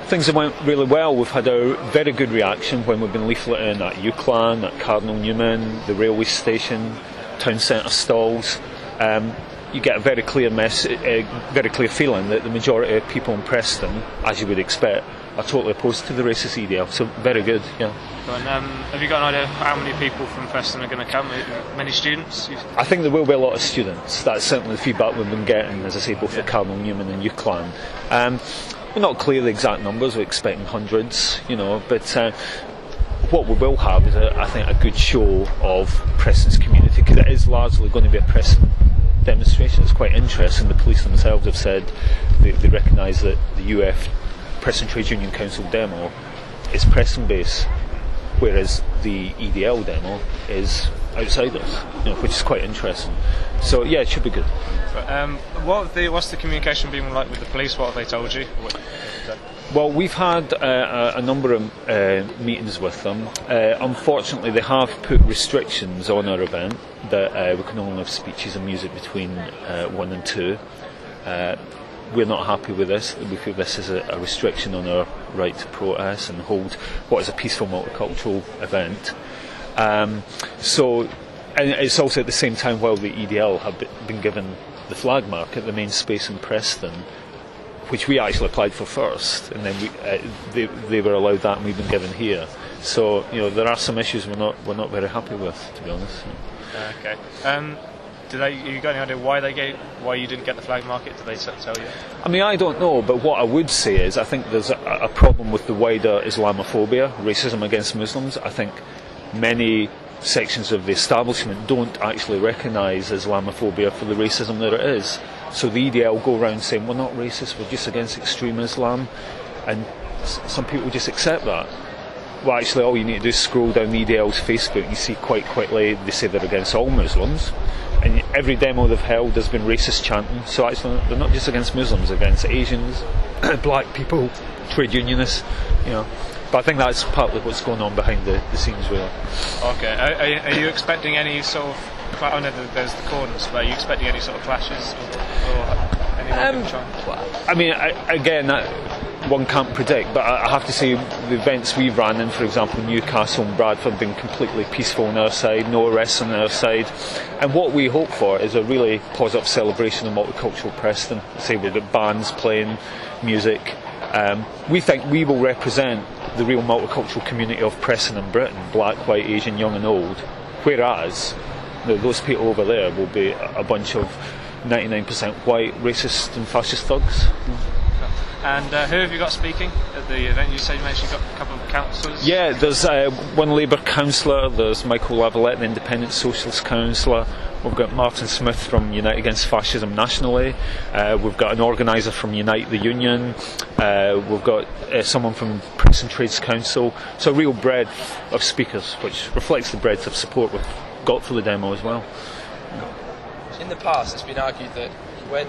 Things have went really well. We've had a very good reaction when we've been leafleting at UCLan, at Cardinal Newman, the railway station, town centre stalls. You get a very clear very clear feeling that the majority of people in Preston, as you would expect, are totally opposed to the racist EDL. So very good, yeah. And, have you got an idea of how many people from Preston are going to come? Many students? I think there will be a lot of students. That's certainly the feedback we've been getting, as I say, both at Cardinal Newman and UCLan. We're not clear the exact numbers. We're expecting hundreds, but what we will have is, I think, a good show of Preston's community, because it is largely going to be a Preston demonstration. It's quite interesting. The police themselves have said they recognise that the UAF, Preston Trades Union Council demo, is Preston based, whereas the EDL demo is outsiders, which is quite interesting. So yeah, it should be good. What's the communication been like with the police? What have they told you? Well, we've had a number of meetings with them. Unfortunately, they have put restrictions on our event that we can only have speeches and music between 1 and 2. We're not happy with this. We feel this is a restriction on our right to protest and hold what is a peaceful multicultural event. And it's also at the same time while the EDL have been given the flag mark at the main space in Preston, which we actually applied for first, and then they were allowed that, and we've been given here. So there are some issues we're not very happy with, to be honest. Okay. You got any idea why you didn't get the flag market? Did they tell you? I mean, I don't know, but what I would say is I think there's a problem with the wider Islamophobia, racism against Muslims. I think many sections of the establishment don't actually recognise Islamophobia for the racism that it is. So the EDL go around saying, we're not racist, we're just against extreme Islam, and some people just accept that. Well, actually, all you need to do is scroll down the EDL's Facebook and you see quite quickly they say they're against all Muslims, and every demo they've held has been racist chanting. So actually they're not just against Muslims, they're against Asians, black people, trade unionists, But I think that's partly what's going on behind the scenes, really. Okay. Are you expecting any sort of... I know that there's the cordons, but are you expecting any sort of clashes? Or I mean, again, one can't predict, but I have to say the events we've ran in, for example, Newcastle and Bradford, have been completely peaceful on our side, no arrests on our side. And what we hope for is a really positive celebration of multicultural Preston. Say we've got bands playing music. We think we will represent the real multicultural community of Preston and Britain, black, white, Asian, young and old, whereas those people over there will be a bunch of 99% white, racist and fascist thugs. And who have you got speaking at the event? You said you mentioned you've got a couple of councillors. Yeah, there's one Labour councillor, there's Michael Lavalette, the Independent Socialist councillor. We've got Martin Smith from Unite Against Fascism nationally. We've got an organiser from Unite the Union. We've got someone from Preston Trades Council. So a real breadth of speakers, which reflects the breadth of support we've got for the demo as well. In the past, it's been argued that when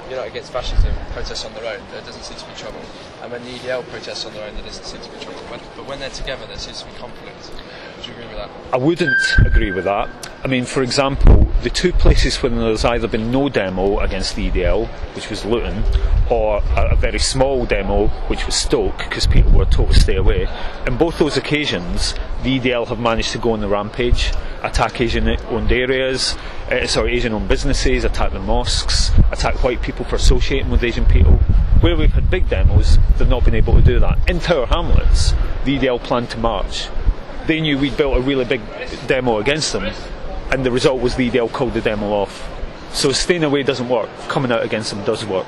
Unite Against Fascism protests on their own, there doesn't seem to be trouble, and when the EDL protests on their own, there doesn't seem to be trouble. But when they're together, there seems to be conflict. Would you agree with that? I wouldn't agree with that. I mean, for example, the two places when there's either been no demo against the EDL, which was Luton, or a very small demo, which was Stoke, because people were told to stay away, in both those occasions, the EDL have managed to go on the rampage, attack Asian-owned areas, Asian-owned businesses, attack the mosques, attack white people for associating with Asian people. Where we've had big demos, they've not been able to do that. In Tower Hamlets, the EDL planned to march. They knew we'd built a really big demo against them, and the result was the EDL called the demo off. So staying away doesn't work, coming out against them does work.